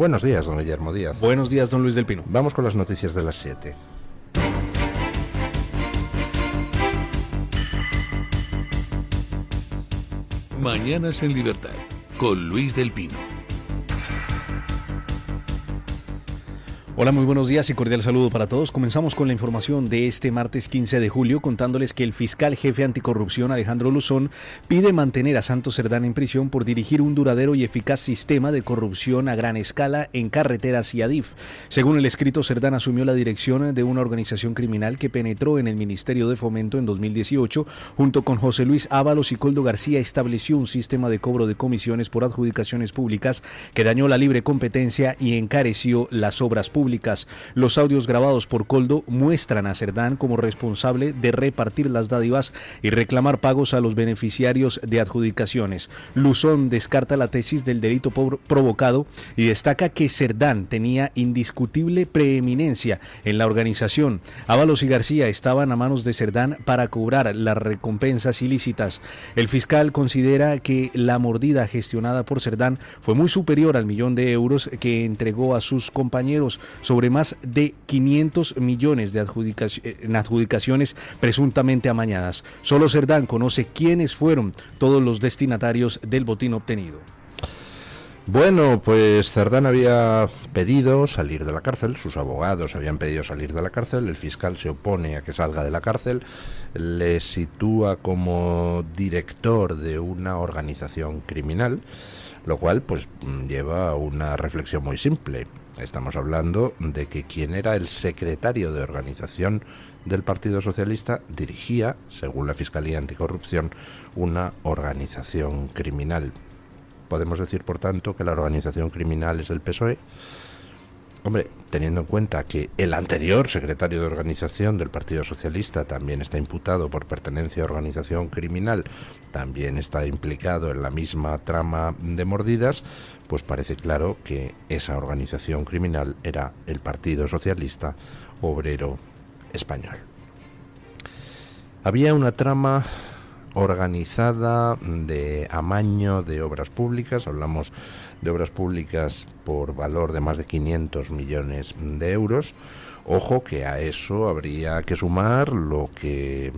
Buenos días, don Guillermo Díaz. Buenos días, don Luis del Pino. Vamos con las noticias de las 7. Mañanas en Libertad, con Luis del Pino. Hola, muy buenos días y cordial saludo para todos. Comenzamos con la información de este martes 15 de julio, contándoles que el fiscal jefe anticorrupción Alejandro Luzón pide mantener a Santos Cerdán en prisión por dirigir un duradero y eficaz sistema de corrupción a gran escala en carreteras y ADIF. Según el escrito, Cerdán asumió la dirección de una organización criminal que penetró en el Ministerio de Fomento en 2018. Junto con José Luis Ábalos y Coldo García estableció un sistema de cobro de comisiones por adjudicaciones públicas que dañó la libre competencia y encareció las obras públicas. Los audios grabados por Coldo muestran a Cerdán como responsable de repartir las dádivas y reclamar pagos a los beneficiarios de adjudicaciones. Luzón descarta la tesis del delito provocado y destaca que Cerdán tenía indiscutible preeminencia en la organización. Ábalos y García estaban a manos de Cerdán para cobrar las recompensas ilícitas. El fiscal considera que la mordida gestionada por Cerdán fue muy superior al €1.000.000 que entregó a sus compañeros, sobre más de 500 millones de adjudicaciones presuntamente amañadas. Solo Cerdán conoce quiénes fueron todos los destinatarios del botín obtenido. Bueno, pues Cerdán había pedido salir de la cárcel, sus abogados habían pedido salir de la cárcel, el fiscal se opone a que salga de la cárcel, le sitúa como director de una organización criminal, lo cual pues lleva a una reflexión muy simple. Estamos hablando de que quien era el secretario de organización del Partido Socialista dirigía, según la Fiscalía Anticorrupción, una organización criminal. ¿Podemos decir, por tanto, que la organización criminal es el PSOE? Hombre, teniendo en cuenta que el anterior secretario de organización del Partido Socialista también está imputado por pertenencia a organización criminal, también está implicado en la misma trama de mordidas, pues parece claro que esa organización criminal era el Partido Socialista Obrero Español. Había una trama organizada de amaño de obras públicas, hablamos de obras públicas por valor de más de 500 millones de euros. Ojo que a eso habría que sumar lo que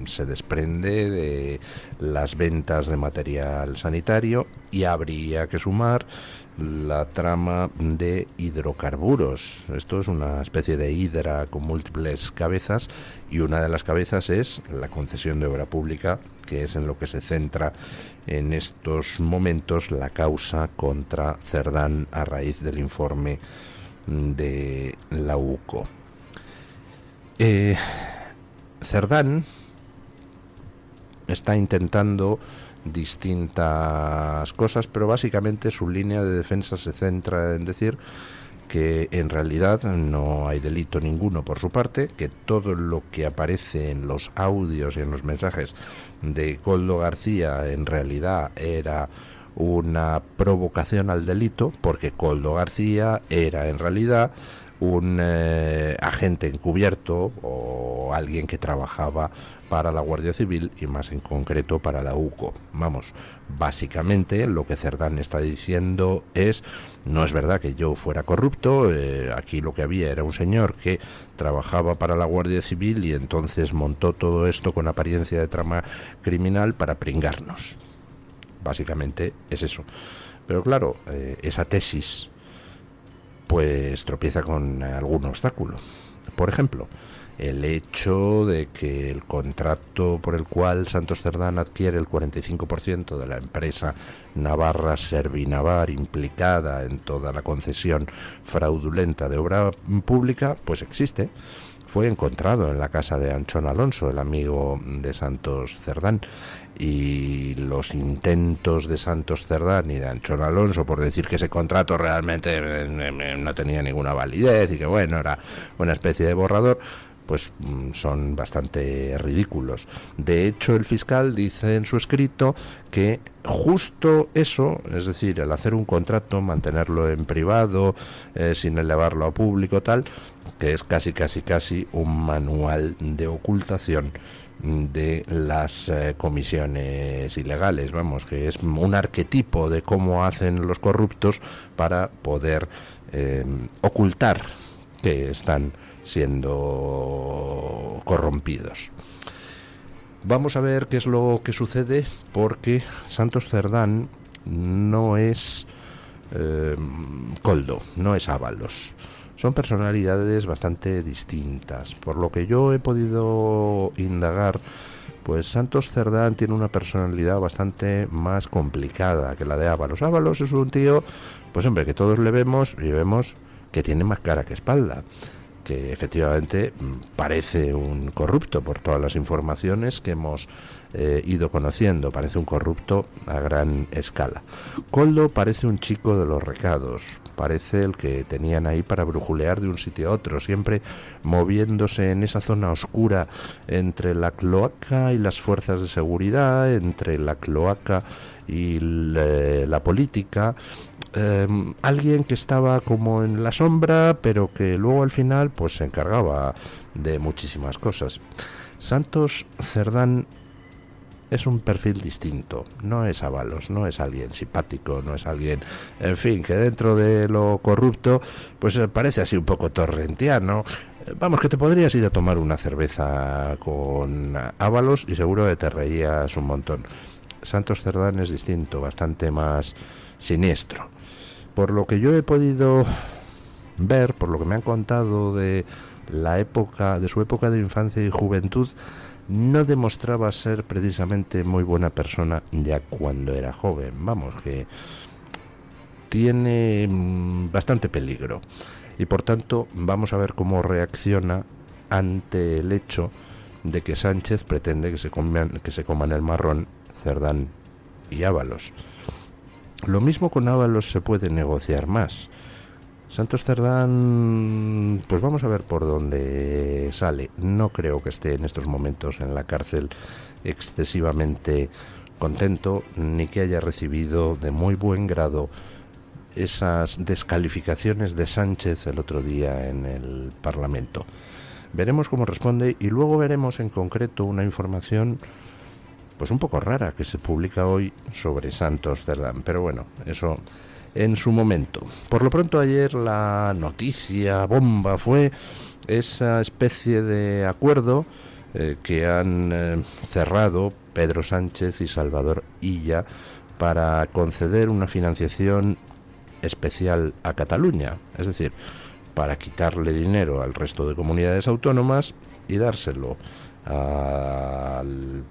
se desprende de las ventas de material sanitario y habría que sumar la trama de hidrocarburos. Esto es una especie de hidra con múltiples cabezas y una de las cabezas es la concesión de obra pública, que es en lo que se centra en estos momentos la causa contra Cerdán a raíz del informe de la UCO. Cerdán está intentando distintas cosas, pero básicamente su línea de defensa se centra en decir que en realidad no hay delito ninguno por su parte, que todo lo que aparece en los audios y en los mensajes de Coldo García en realidad era una provocación al delito, porque Coldo García era en realidad un agente encubierto o alguien que trabajaba para la Guardia Civil y más en concreto para la UCO. Vamos, básicamente lo que Cerdán está diciendo es: no es verdad que yo fuera corrupto, aquí lo que había era un señor que trabajaba para la Guardia Civil y entonces montó todo esto con apariencia de trama criminal para pringarnos. Básicamente es eso. Pero claro, esa tesis pues tropieza con algún obstáculo. Por ejemplo, el hecho de que el contrato por el cual Santos Cerdán adquiere el 45% de la empresa navarra Servinavar implicada en toda la concesión fraudulenta de obra pública, pues existe. Fue encontrado en la casa de Anchón Alonso, el amigo de Santos Cerdán, y los intentos de Santos Cerdán y de Anchón Alonso por decir que ese contrato realmente no tenía ninguna validez y que bueno, era una especie de borrador, pues son bastante ridículos. De hecho, el fiscal dice en su escrito que justo eso, es decir, el hacer un contrato, mantenerlo en privado, sin elevarlo a público, tal, que es casi un manual de ocultación, de las comisiones ilegales, vamos, que es un arquetipo de cómo hacen los corruptos para poder ocultar que están siendo corrompidos. Vamos a ver qué es lo que sucede, porque Santos Cerdán no es Koldo, no es Ábalos. Son personalidades bastante distintas. Por lo que yo he podido indagar, pues Santos Cerdán tiene una personalidad bastante más complicada que la de Ábalos. Ábalos es un tío, pues hombre, que todos le vemos y vemos que tiene más cara que espalda, que efectivamente parece un corrupto por todas las informaciones que hemos ido conociendo. Parece un corrupto a gran escala. Koldo parece un chico de los recados, parece el que tenían ahí para brujulear de un sitio a otro, siempre moviéndose en esa zona oscura entre la cloaca y las fuerzas de seguridad, entre la cloaca y la política. Alguien que estaba como en la sombra, pero que luego al final pues se encargaba de muchísimas cosas. Santos Cerdán es un perfil distinto, no es Ábalos, no es alguien simpático, no es alguien, en fin, que dentro de lo corrupto pues parece así un poco torrentiano. Vamos, que te podrías ir a tomar una cerveza con Ábalos y seguro que te reías un montón. Santos Cerdán es distinto, bastante más siniestro. Por lo que yo he podido ver, por lo que me han contado de la época, de su época de infancia y juventud, no demostraba ser precisamente muy buena persona ya cuando era joven. Vamos, que tiene bastante peligro. Y por tanto, vamos a ver cómo reacciona ante el hecho de que Sánchez pretende que se coman el marrón Cerdán y Ábalos. Lo mismo con Ábalos se puede negociar más. Santos Cerdán, pues vamos a ver por dónde sale. No creo que esté en estos momentos en la cárcel excesivamente contento, ni que haya recibido de muy buen grado esas descalificaciones de Sánchez el otro día en el Parlamento. Veremos cómo responde y luego veremos en concreto una información pues un poco rara que se publica hoy sobre Santos Cerdán, pero bueno, eso en su momento. Por lo pronto ayer la noticia bomba fue esa especie de acuerdo que han cerrado Pedro Sánchez y Salvador Illa para conceder una financiación especial a Cataluña, es decir, para quitarle dinero al resto de comunidades autónomas y dárselo al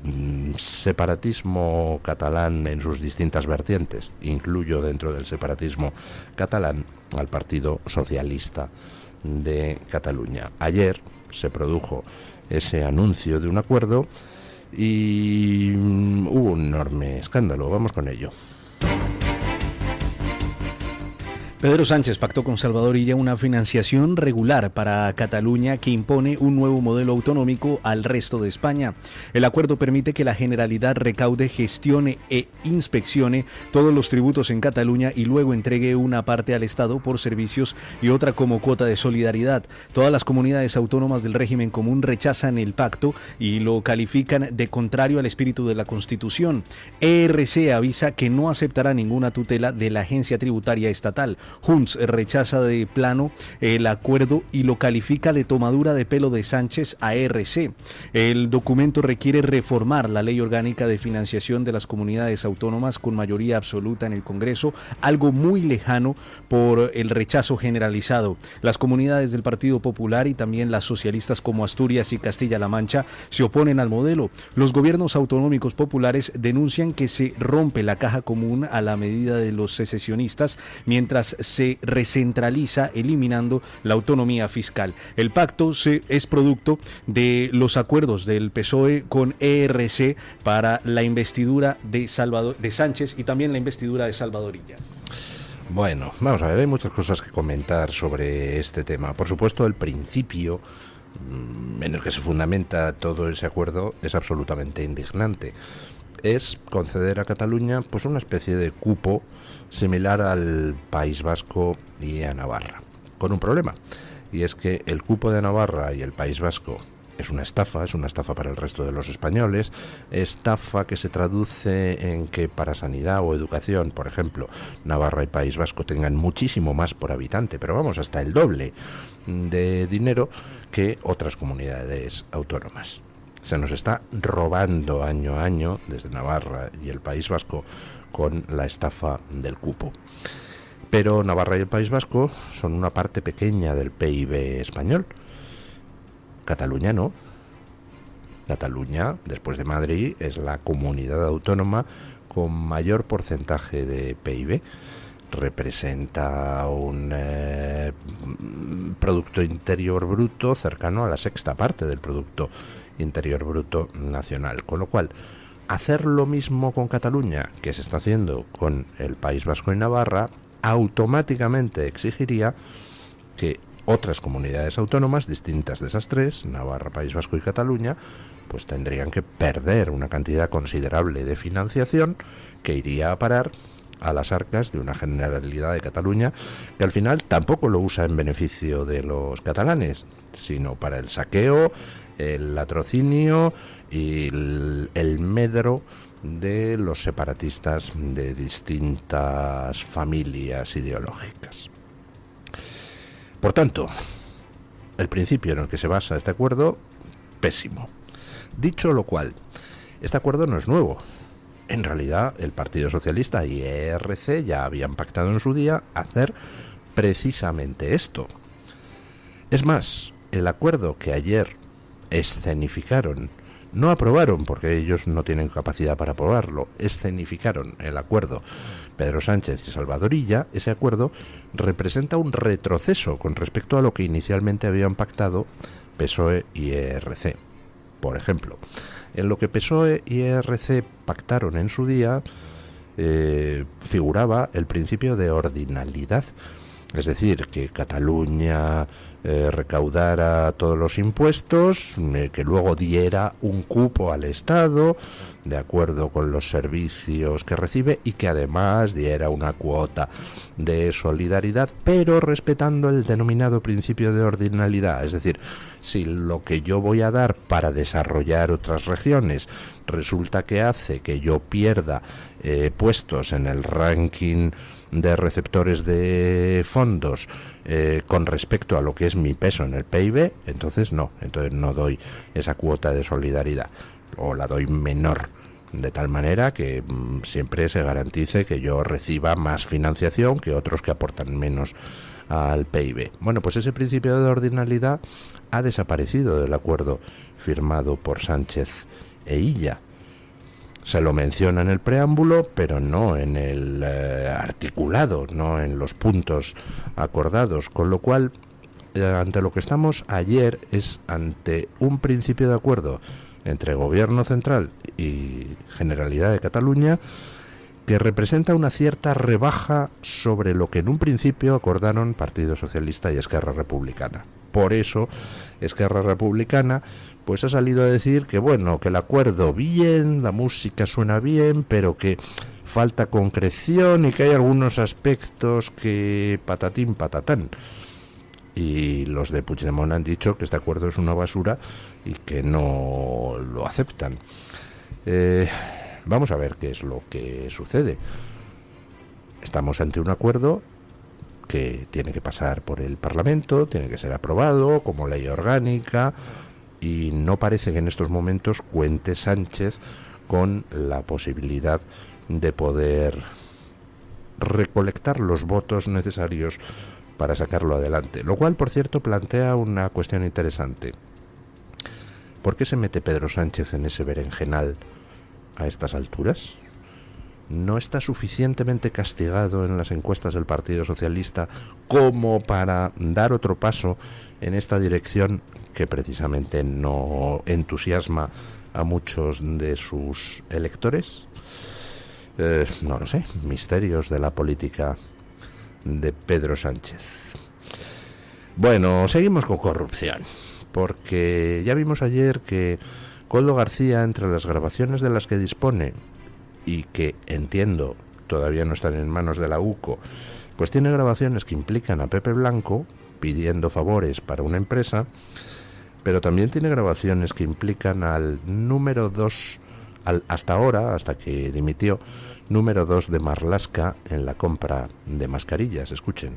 separatismo catalán en sus distintas vertientes, incluyo dentro del separatismo catalán al Partido Socialista de Cataluña. Ayer se produjo ese anuncio de un acuerdo y hubo un enorme escándalo. Vamos con ello. Pedro Sánchez pactó con Salvador Illa una financiación regular para Cataluña que impone un nuevo modelo autonómico al resto de España. El acuerdo permite que la Generalidad recaude, gestione e inspeccione todos los tributos en Cataluña y luego entregue una parte al Estado por servicios y otra como cuota de solidaridad. Todas las comunidades autónomas del régimen común rechazan el pacto y lo califican de contrario al espíritu de la Constitución. ERC avisa que no aceptará ninguna tutela de la agencia tributaria estatal. Junts rechaza de plano el acuerdo y lo califica de tomadura de pelo de Sánchez a ERC. El documento requiere reformar la ley orgánica de financiación de las comunidades autónomas con mayoría absoluta en el Congreso, algo muy lejano por el rechazo generalizado. Las comunidades del Partido Popular y también las socialistas como Asturias y Castilla-La Mancha se oponen al modelo. Los gobiernos autonómicos populares denuncian que se rompe la caja común a la medida de los secesionistas, mientras se recentraliza eliminando la autonomía fiscal. El pacto es producto de los acuerdos del PSOE con ERC para la investidura de Sánchez y también la investidura de Salvador Illa. Bueno, vamos a ver, hay muchas cosas que comentar sobre este tema. Por supuesto, el principio en el que se fundamenta todo ese acuerdo es absolutamente indignante. Es conceder a Cataluña pues una especie de cupo similar al País Vasco y a Navarra, con un problema, y es que el cupo de Navarra y el País Vasco es una estafa para el resto de los españoles, estafa que se traduce en que para sanidad o educación, por ejemplo, Navarra y País Vasco tengan muchísimo más por habitante, pero vamos, hasta el doble de dinero que otras comunidades autónomas. Se nos está robando año a año desde Navarra y el País Vasco con la estafa del cupo. Pero Navarra y el País Vasco son una parte pequeña del PIB español. Cataluña no. Cataluña, después de Madrid, es la comunidad autónoma con mayor porcentaje de PIB. Representa un Producto Interior Bruto cercano a la sexta parte del Producto Interior Bruto nacional. Con lo cual, hacer lo mismo con Cataluña que se está haciendo con el País Vasco y Navarra automáticamente exigiría que otras comunidades autónomas distintas de esas tres, Navarra, País Vasco y Cataluña, pues tendrían que perder una cantidad considerable de financiación que iría a parar a las arcas de una Generalidad de Cataluña que al final tampoco lo usa en beneficio de los catalanes, sino para el saqueo, el latrocinio y el medro de los separatistas de distintas familias ideológicas. Por tanto, el principio en el que se basa este acuerdo, pésimo. Dicho lo cual, este acuerdo no es nuevo. En realidad, el Partido Socialista y ERC ya habían pactado en su día hacer precisamente esto. Es más, el acuerdo que ayer escenificaron, no aprobaron porque ellos no tienen capacidad para aprobarlo, escenificaron el acuerdo Pedro Sánchez y Salvador Illa, ese acuerdo representa un retroceso con respecto a lo que inicialmente habían pactado PSOE y ERC. Por ejemplo, en lo que PSOE y ERC pactaron en su día figuraba el principio de ordinalidad, es decir, que Cataluña recaudara todos los impuestos, que luego diera un cupo al Estado de acuerdo con los servicios que recibe y que además diera una cuota de solidaridad, pero respetando el denominado principio de ordinalidad. Es decir, si lo que yo voy a dar para desarrollar otras regiones resulta que hace que yo pierda puestos en el ranking de receptores de fondos con respecto a lo que es mi peso en el PIB, entonces no doy esa cuota de solidaridad o la doy menor, de tal manera que siempre se garantice que yo reciba más financiación que otros que aportan menos al PIB. Bueno, pues ese principio de ordinalidad ha desaparecido del acuerdo firmado por Sánchez e Illa. Se lo menciona en el preámbulo, pero no en el articulado, no en los puntos acordados, con lo cual, ante lo que estamos ayer es ante un principio de acuerdo entre Gobierno Central y Generalidad de Cataluña que representa una cierta rebaja sobre lo que en un principio acordaron Partido Socialista y Esquerra Republicana. Por eso, Esquerra Republicana pues ha salido a decir que bueno, que el acuerdo bien, la música suena bien, pero que falta concreción y que hay algunos aspectos que patatín patatán. Y los de Puigdemont han dicho que este acuerdo es una basura y que no lo aceptan. Vamos a ver qué es lo que sucede. Estamos ante un acuerdo que tiene que pasar por el Parlamento, tiene que ser aprobado como ley orgánica, y no parece que en estos momentos cuente Sánchez con la posibilidad de poder recolectar los votos necesarios para sacarlo adelante. Lo cual, por cierto, plantea una cuestión interesante. ¿Por qué se mete Pedro Sánchez en ese berenjenal a estas alturas? ¿No está suficientemente castigado en las encuestas del Partido Socialista como para dar otro paso en esta dirección que precisamente no entusiasma a muchos de sus electores? No lo sé, misterios de la política de Pedro Sánchez. Bueno, seguimos con corrupción, porque ya vimos ayer que Koldo García, entre las grabaciones de las que dispone y que entiendo todavía no están en manos de la UCO, pues tiene grabaciones que implican a Pepe Blanco pidiendo favores para una empresa, pero también tiene grabaciones que implican al número 2, hasta ahora, hasta que dimitió, número 2 de Marlaska en la compra de mascarillas. Escuchen.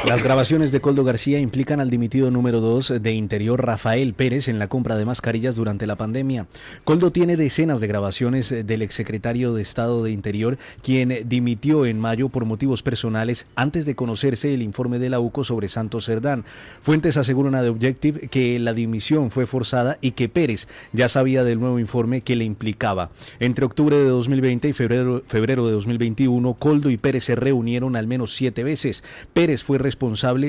Las grabaciones de Koldo García implican al dimitido número 2 de Interior, Rafael Pérez, en la compra de mascarillas durante la pandemia. Koldo tiene decenas de grabaciones del exsecretario de Estado de Interior, quien dimitió en mayo por motivos personales antes de conocerse el informe de la UCO sobre Santos Cerdán. Fuentes aseguran a The Objective que la dimisión fue forzada y que Pérez ya sabía del nuevo informe que le implicaba. Entre octubre de 2020 y febrero de 2021, Koldo y Pérez se reunieron al menos 7 veces. Pérez fue responsable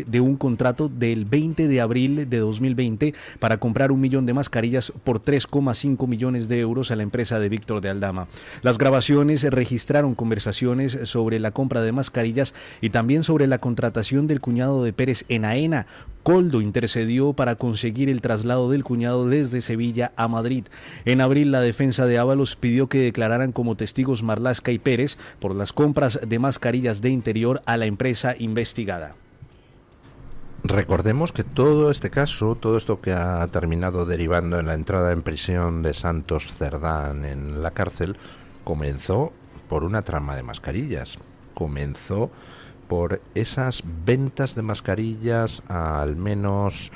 de un contrato del 20 de abril de 2020 para comprar 1 millón de mascarillas por 3,5 millones de euros a la empresa de Víctor de Aldama. Las grabaciones registraron conversaciones sobre la compra de mascarillas y también sobre la contratación del cuñado de Pérez en AENA. Koldo intercedió para conseguir el traslado del cuñado desde Sevilla a Madrid. En abril, la defensa de Ábalos pidió que declararan como testigos Marlaska y Pérez por las compras de mascarillas de Interior a la empresa investigada. Recordemos que todo este caso, todo esto que ha terminado derivando en la entrada en prisión de Santos Cerdán en la cárcel, comenzó por una trama de mascarillas. Comenzó por esas ventas de mascarillas a al menos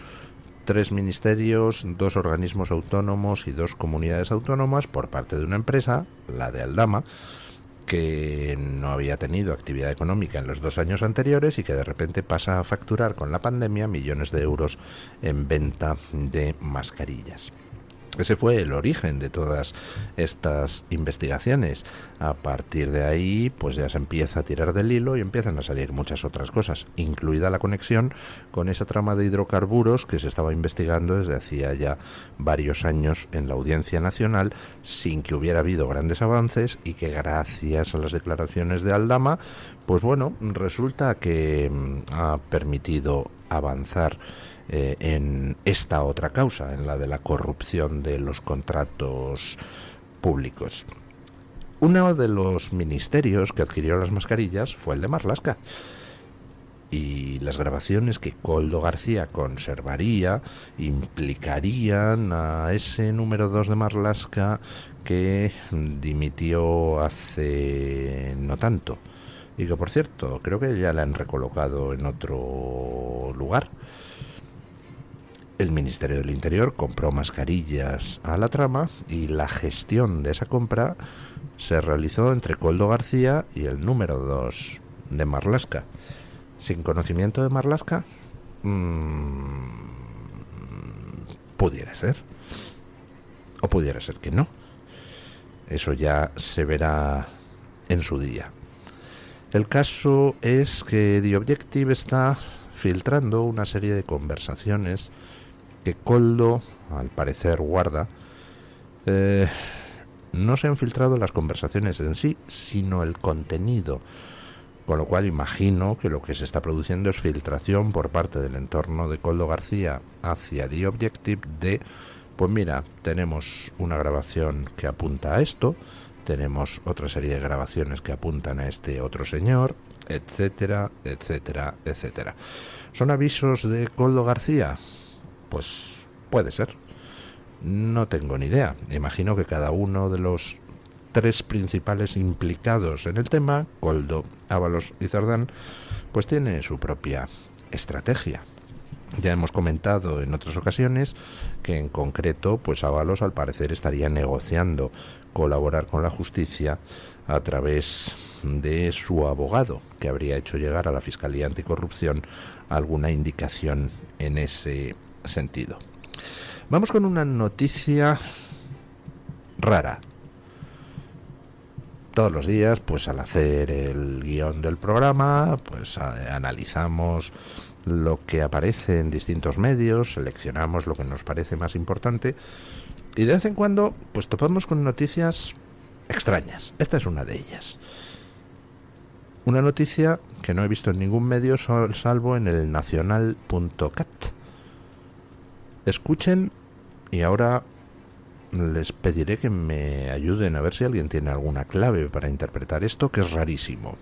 3 ministerios, 2 organismos autónomos y 2 comunidades autónomas por parte de una empresa, la de Aldama, que no había tenido actividad económica en los 2 años anteriores y que de repente pasa a facturar con la pandemia millones de euros en venta de mascarillas. Ese fue el origen de todas estas investigaciones. A partir de ahí, pues ya se empieza a tirar del hilo y empiezan a salir muchas otras cosas, incluida la conexión con esa trama de hidrocarburos que se estaba investigando desde hacía ya varios años en la Audiencia Nacional, sin que hubiera habido grandes avances, y que gracias a las declaraciones de Aldama, pues bueno, resulta que ha permitido avanzar en esta otra causa, en la de la corrupción de los contratos públicos. Uno de los ministerios que adquirió las mascarillas fue el de Marlaska, y las grabaciones que Koldo García conservaría implicarían a ese número 2 de Marlaska que dimitió hace no tanto, y que por cierto creo que ya la han recolocado en otro lugar. El Ministerio del Interior compró mascarillas a la trama y la gestión de esa compra se realizó entre Koldo García y el número 2 de Marlaska. ¿Sin conocimiento de Marlaska? Pudiera ser. O pudiera ser que no. Eso ya se verá en su día. El caso es que The Objective está filtrando una serie de conversaciones que Koldo, al parecer, guarda. No se han filtrado las conversaciones en sí, sino el contenido, con lo cual imagino que lo que se está produciendo es filtración por parte del entorno de Koldo García hacia The Objective de, pues mira, tenemos una grabación que apunta a esto, tenemos otra serie de grabaciones que apuntan a este otro señor, etcétera, etcétera, etcétera. ¿Son avisos de Koldo García? Pues puede ser. No tengo ni idea. Imagino que cada uno de los 3 principales implicados en el tema, Koldo, Ábalos y Cerdán, pues tiene su propia estrategia. Ya hemos comentado en otras ocasiones que en concreto, pues Ábalos al parecer estaría negociando colaborar con la justicia a través de su abogado, que habría hecho llegar a la Fiscalía Anticorrupción alguna indicación en ese sentido. Vamos con una noticia rara. Todos los días, pues al hacer el guión del programa, pues analizamos lo que aparece en distintos medios, seleccionamos lo que nos parece más importante y de vez en cuando pues topamos con noticias extrañas. Esta es una de ellas. Una noticia que no he visto en ningún medio salvo en el nacional.cat. Escuchen y ahora les pediré que me ayuden a ver si alguien tiene alguna clave para interpretar esto, que es rarísimo.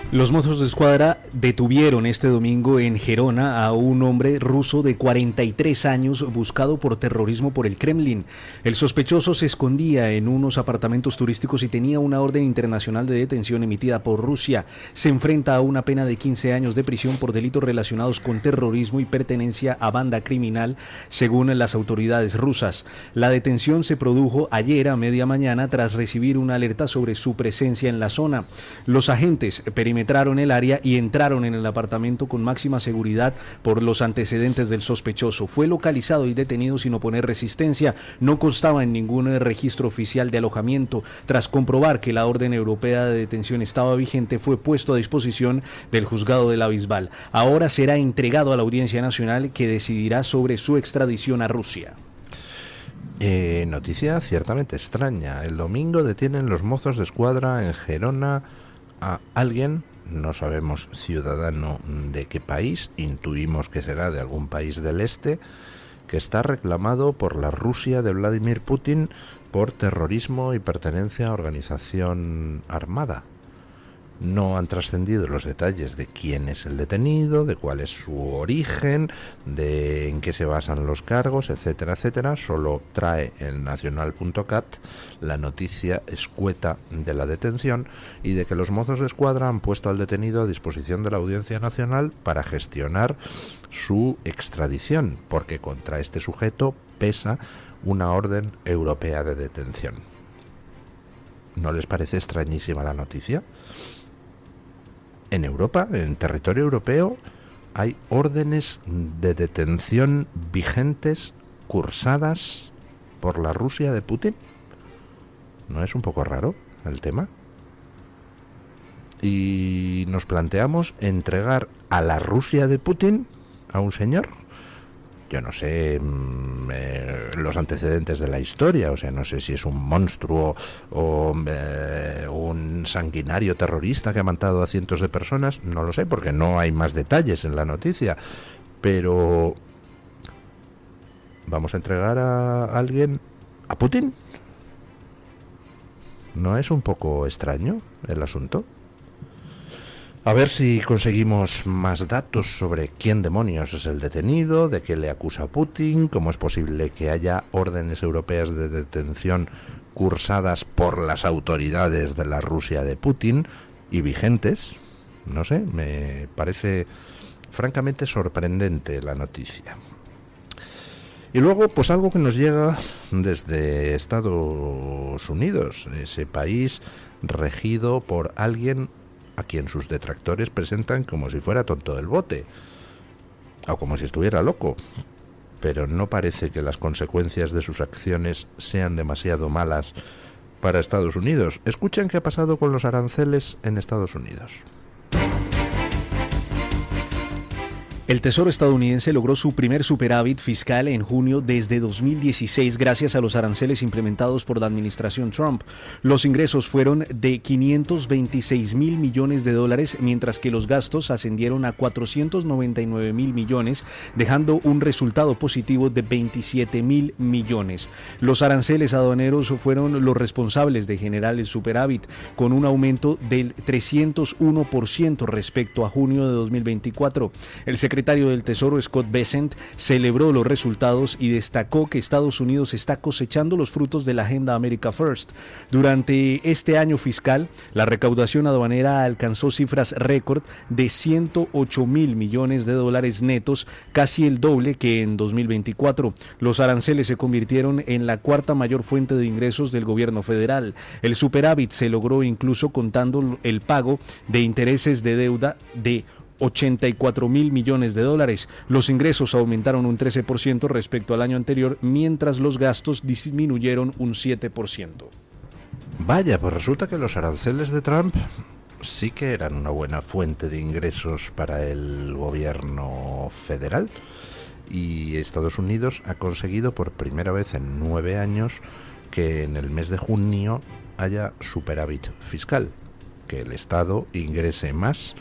Los mozos de escuadra detuvieron este domingo en Gerona a un hombre ruso de 43 años buscado por terrorismo por el Kremlin. El sospechoso se escondía en unos apartamentos turísticos y tenía una orden internacional de detención emitida por Rusia. Se enfrenta a una pena de 15 años de prisión por delitos relacionados con terrorismo y pertenencia a banda criminal, según las autoridades rusas. La detención se produjo ayer a media mañana tras recibir una alerta sobre su presencia en la zona. Los agentes perimetraron el área y entraron en el apartamento con máxima seguridad por los antecedentes del sospechoso. Fue localizado y detenido sin oponer resistencia. No constaba en ningún registro oficial de alojamiento. Tras comprobar que la orden europea de detención estaba vigente, fue puesto a disposición del juzgado de la Bisbal. Ahora será entregado a la Audiencia Nacional, que decidirá sobre su extradición a Rusia. Noticia ciertamente extraña. El domingo detienen los mozos de escuadra en Gerona a alguien, no sabemos ciudadano de qué país, intuimos que será de algún país del este, que está reclamado por la Rusia de Vladimir Putin por terrorismo y pertenencia a organización armada. No han trascendido los detalles de quién es el detenido, de cuál es su origen, de en qué se basan los cargos, etcétera, etcétera. Solo trae el nacional.cat la noticia escueta de la detención y de que los mozos de escuadra han puesto al detenido a disposición de la Audiencia Nacional para gestionar su extradición, porque contra este sujeto pesa una orden europea de detención. ¿No les parece extrañísima la noticia? En Europa, en territorio europeo, hay órdenes de detención vigentes, cursadas por la Rusia de Putin. ¿No es un poco raro el tema? Y nos planteamos entregar a la Rusia de Putin a un señor. Yo no sé los antecedentes de la historia, o sea, no sé si es un monstruo o un sanguinario terrorista que ha matado a cientos de personas, no lo sé, porque no hay más detalles en la noticia, pero ¿vamos a entregar a alguien a Putin? ¿No es un poco extraño el asunto? A ver si conseguimos más datos sobre quién demonios es el detenido, de qué le acusa Putin, cómo es posible que haya órdenes europeas de detención cursadas por las autoridades de la Rusia de Putin y vigentes. No sé, me parece francamente sorprendente la noticia. Y luego, pues algo que nos llega desde Estados Unidos, ese país regido por alguien a quien sus detractores presentan como si fuera tonto del bote, o como si estuviera loco, pero no parece que las consecuencias de sus acciones sean demasiado malas para Estados Unidos. Escuchen qué ha pasado con los aranceles en Estados Unidos. El Tesoro estadounidense logró su primer superávit fiscal en junio desde 2016 gracias a los aranceles implementados por la administración Trump. Los ingresos fueron de 526 mil millones de dólares, mientras que los gastos ascendieron a 499 mil millones, dejando un resultado positivo de 27 mil millones. Los aranceles aduaneros fueron los responsables de generar el superávit, con un aumento del 301% respecto a junio de 2024. El secretario del Tesoro, Scott Bessent, celebró los resultados y destacó que Estados Unidos está cosechando los frutos de la agenda America First. Durante este año fiscal, la recaudación aduanera alcanzó cifras récord de 108 mil millones de dólares netos, casi el doble que en 2024. Los aranceles se convirtieron en la cuarta mayor fuente de ingresos del gobierno federal. El superávit se logró incluso contando el pago de intereses de deuda de 84 mil millones de dólares. Los ingresos aumentaron un 13% respecto al año anterior, mientras los gastos disminuyeron un 7%. Vaya, pues resulta que los aranceles de Trump sí que eran una buena fuente de ingresos para el gobierno federal, y Estados Unidos ha conseguido por primera vez en 9 años que en el mes de junio haya superávit fiscal, que el Estado ingrese más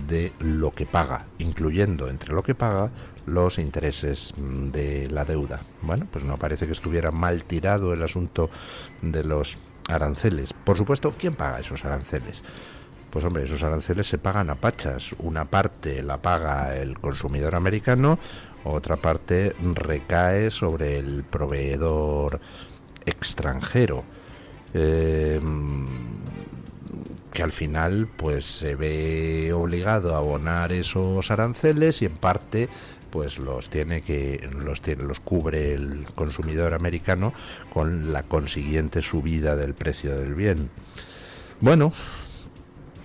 de lo que paga, incluyendo entre lo que paga los intereses de la deuda. Bueno, pues no parece que estuviera mal tirado el asunto de los aranceles. Por supuesto, ¿quién paga esos aranceles? pues hombre, esos aranceles se pagan a pachas. Una parte la paga el consumidor americano, otra parte recae sobre el proveedor extranjero, que al final pues se ve obligado a abonar esos aranceles y en parte pues los cubre el consumidor americano con la consiguiente subida del precio del bien. Bueno,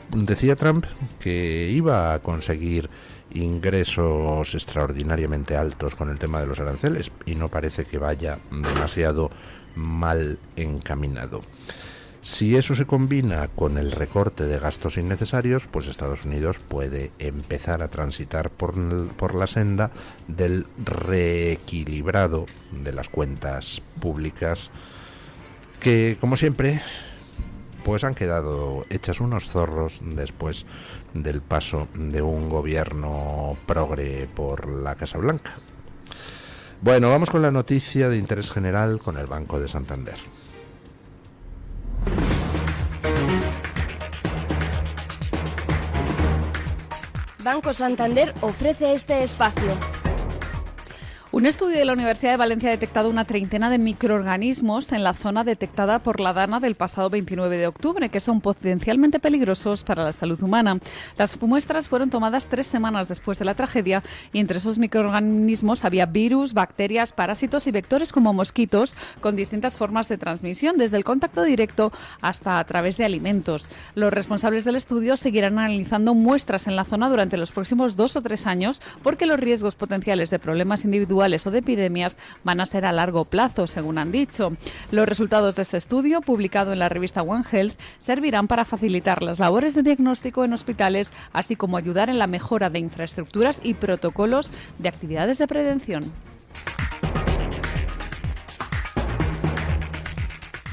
decía Trump que iba a conseguir ingresos extraordinariamente altos con el tema de los aranceles y no parece que vaya demasiado mal encaminado. Si eso se combina con el recorte de gastos innecesarios, pues Estados Unidos puede empezar a transitar por la senda del reequilibrado de las cuentas públicas, que, como siempre, pues han quedado hechas unos zorros después del paso de un gobierno progre por la Casa Blanca. Bueno, vamos con la noticia de interés general con el Banco de Santander. Banco Santander ofrece este espacio. Un estudio de la Universidad de Valencia ha detectado una treintena de microorganismos en la zona detectada por la DANA del pasado 29 de octubre, que son potencialmente peligrosos para la salud humana. Las muestras fueron tomadas 3 semanas después de la tragedia y entre esos microorganismos había virus, bacterias, parásitos y vectores como mosquitos con distintas formas de transmisión, desde el contacto directo hasta a través de alimentos. Los responsables del estudio seguirán analizando muestras en la zona durante los próximos 2 o 3 años porque los riesgos potenciales de problemas individuales o de epidemias van a ser a largo plazo, según han dicho. Los resultados de este estudio, publicado en la revista One Health, servirán para facilitar las labores de diagnóstico en hospitales, así como ayudar en la mejora de infraestructuras y protocolos de actividades de prevención.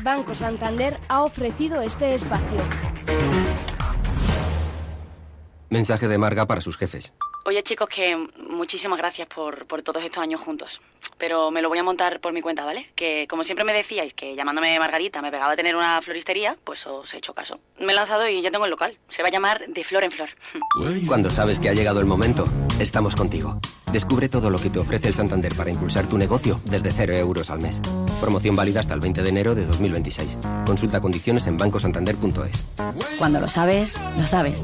Banco Santander ha ofrecido este espacio. Mensaje de Marga para sus jefes. Oye, chicos, que muchísimas gracias por todos estos años juntos. Pero me lo voy a montar por mi cuenta, ¿vale? Que como siempre me decíais que llamándome Margarita me pegaba a tener una floristería, pues os he hecho caso. Me he lanzado y ya tengo el local. Se va a llamar De Flor en Flor. Cuando sabes que ha llegado el momento, estamos contigo. Descubre todo lo que te ofrece el Santander para impulsar tu negocio desde 0 euros al mes. Promoción válida hasta el 20 de enero de 2026. Consulta condiciones en bancosantander.es. Cuando lo sabes, lo sabes.